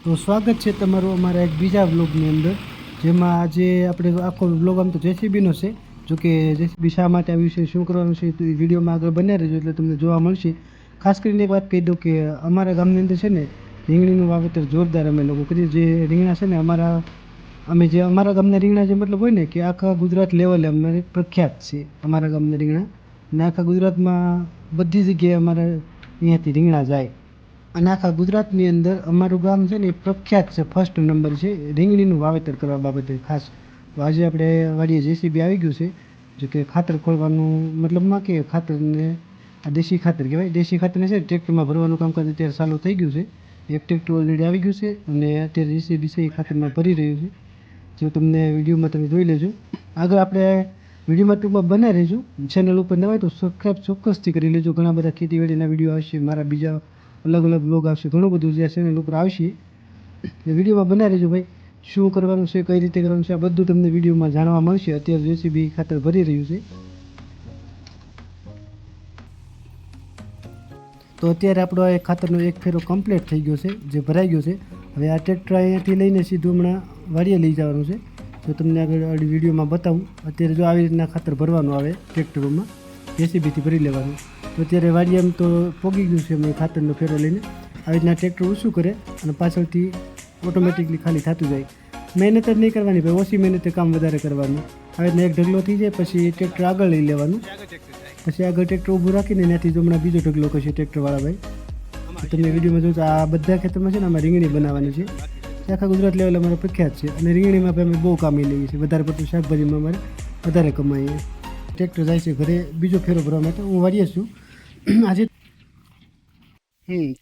તો સ્વાગત છે તમારું અમારા એક બીજા વ્લોગની અંદર, જેમાં આજે આપણે આખો વ્લોગ આમ તો જેસીબીનો છે. જોકે જેસીબી શા માટે આવ્યું છે, શું કરવાનું છે, તો એ વિડીયોમાં આગળ બન્યા રહેજો એટલે તમને જોવા મળશે. ખાસ કરીને એક વાત કહી દઉં કે અમારા ગામની અંદર છે ને રીંગણીનું વાવેતર જોરદાર અમે લોકો કરીએ. જે રીંગણા છે ને અમારા ગામના રીંગણા જે મતલબ હોય ને કે આખા ગુજરાત લેવલે અમારે પ્રખ્યાત છે અમારા ગામના રીંગણા. અને આખા ગુજરાતમાં બધી જગ્યાએ અમારે અહીંયાથી રીંગણા જાય. અને આખા ગુજરાતની અંદર અમારું ગામ છે ને એ પ્રખ્યાત છે, ફર્સ્ટ નંબર છે રીંગણીનું વાવેતર કરવા બાબતે ખાસ. તો આજે આપણે વાડીએ જેસીબી આવી ગયું છે, જો કે ખાતર ખોલવાનું મતલબમાં કે ખાતરને આ દેશી ખાતર કહેવાય. દેશી ખાતરને છે ટ્રેક્ટરમાં ભરવાનું કામકાજ અત્યારે ચાલુ થઈ ગયું છે. એક ટ્રેક્ટર ઓલરેડી આવી ગયું છે અને અત્યારે જેસીબી છે એ ખાતરમાં ભરી રહ્યું છે. જો તમને વિડીયોમાં તમે જોઈ લેજો. આગળ આપણે વિડીયોમાં ટૂંકમાં બનાવી રહીશું. ચેનલ ઉપર નવા હોય તો સબસ્ક્રાઈબ ચોક્કસથી કરી લેજો. ઘણા બધા ખેતીવાડીના વિડીયો આવશે, મારા બીજા અલગ અલગ બ્લોગ આવશે, ઘણું બધું જે ચેનલ ઉપર આવશે એ વિડીયોમાં બનાવી રહેજો ભાઈ. શું કરવાનું છે, કઈ રીતે કરવાનું છે, આ બધું તમને વિડીયોમાં જાણવા મળશે. અત્યારે જેસીબી ખાતર ભરી રહ્યું છે. તો અત્યારે આપણો આ ખાતરનો એક ફેરો કમ્પ્લીટ થઈ ગયો છે, જે ભરાઈ ગયો છે. હવે આ ટ્રેક્ટર અહીંયાથી લઈને સીધું હમણાં વાડીએ લઈ જવાનું છે. તો તમને આગળ વિડીયોમાં બતાવું. અત્યારે જો આવી રીતના ખાતર ભરવાનું આવે ટ્રેક્ટરોમાં, જેસીબીથી ભરી લેવાનું. તો અત્યારે વાડીએ એમ તો પોગી ગયું છે અમે ખાતરનો ફેરો લઈને. આવી રીતના ટ્રેક્ટર ઊંચું કરે અને પાછળથી ઓટોમેટિકલી ખાલી થતું જાય. મહેનત જ નહીં કરવાની ભાઈ, ઓછી મહેનતે કામ વધારે કરવાનું. આવી રીતના એક ઢગલો થઈ જાય પછી ટ્રેક્ટર આગળ લઈ લેવાનું. પછી આગળ ટ્રેક્ટર ઊભું રાખીને ત્યાંથી જો હમણાં બીજો ઢગલો કરશે ટ્રેક્ટરવાળા ભાઈ. તો તમે વિડીયોમાં જોજો આ બધા ખેતરમાં છે ને આમાં રીંગણી બનાવવાની છે. આખા ગુજરાત લેવલ અમારે પ્રખ્યાત છે. અને રીંગણીમાં પણ અમે બહુ કામી લઈએ છીએ. વધારે પડતું શાકભાજીમાં અમારે વધારે કમાઈએ. ટ્રેક્ટર જાય છે ઘરે બીજો ફેરો ભરવા માટે. હું વાડીએ છું આજે.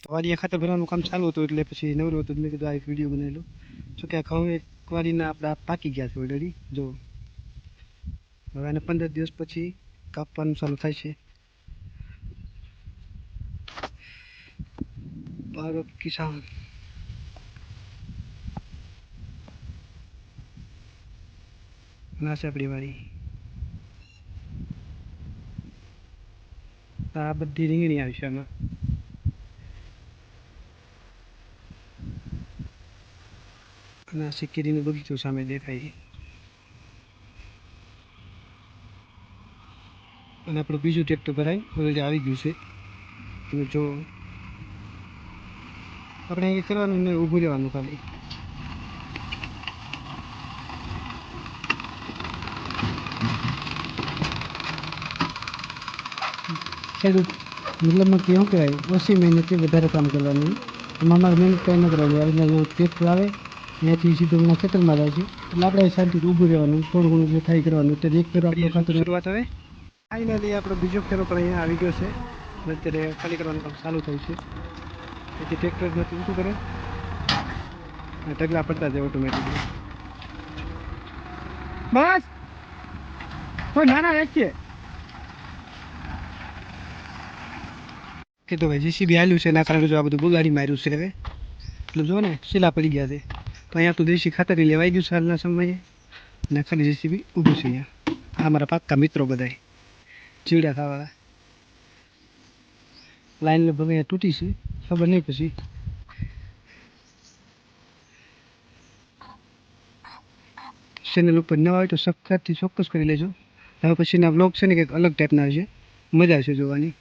તો વાડીએ ખાતર ભરવાનું કામ ચાલુ હતું એટલે પછી નવરો હતું, મેં કીધું આ એક વિડીયો બનાવેલો. જો કે આ ઘઉં એક વાડીના આપણા પાકી ગયા છે ઓલરેડી. જો હવે આને 15 દિવસ પછી કાપવાનું ચાલુ થાય છે. ભારત કિસાન ના છે આપણી વાડી. આ બધી રીંગણી આવી છે આમાં. અને આ શેકેરીનો બગીચો સામે દેખાય. અને આપણું બીજું ટ્રેક્ટર ભરાય ઓલરેડી આવી ગયું છે. તમે જો આપણે અહીં કરવાનું ને ઊભું રહેવાનું ખાલી. ખેડૂત મતલબમાં કેવું કહેવાય, ઓછી મહેનતે વધારે કામ કરવાનું. એમાં અમારે મહેનત કંઈ ન કરવાની. આવી રીતના જો ટ્રેક્ટર આવે ત્યાંથી સીધું હમણાં ખેતરમાં જાય છે એટલે આપણે શાંતિથી ઊભું રહેવાનું, થોડું ઘણું જે થાય કરવાનું. અત્યારે એક ફેરો આપણો ખાતર શરૂઆત હવે ફાઇનલી આપણો બીજો ફેરો પણ અહીંયા આવી ગયો છે. અત્યારે ખાલી કરવાનું કામ ચાલુ થયું છે. તેથી ટ્રેક્ટરમાંથી ઊંચું કરે ઢગલા પડતા જાય ઓટોમેટિકલી. બસ કોઈ નાના રાખીએ કે તો ભાઈ જેસીબી હાલ્યું છે એના કારણે જો આ બધું બગાડી માર્યું છે. હવે એટલે જો ને શીલા પડી ગયા છે. તો અહીંયા તો દેશી ખાતર લેવાઈ ગયું છે હાલના સમયે. અને ખાલી જેસીબી ઊભું છે અહીંયા. આ મારા પાક્કા મિત્રો બધાય ચીડા ખાવાળા. લાઈન લગભગ અહીંયા તૂટી છે, ખબર નહીં પછી. ચેનલ ઉપર નવા હોય તો સબસ્ક્રાઈબથી ચોક્કસ કરી લેજો. હવે પછીના વ્લોગ છે ને કંઈક અલગ ટાઈપના હશે, મજા આવશે જોવાની.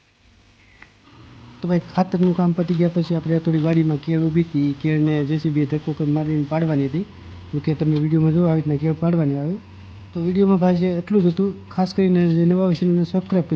તો ભાઈ ખાતરનું કામ પતી ગયા પછી આપણે થોડી વાડીમાં કેળ ઊભી હતી. કેળને જેસીબી ધક્કો મારીને પાડવાની હતી. તો કે તમે વિડીયોમાં જો આવી રીતના કેળ પાડવાની આવે. તો વિડીયોમાં ભાઈ એટલું જ હતું. ખાસ કરીને જે નવા વિષયને સબસ્ક્રાઈબ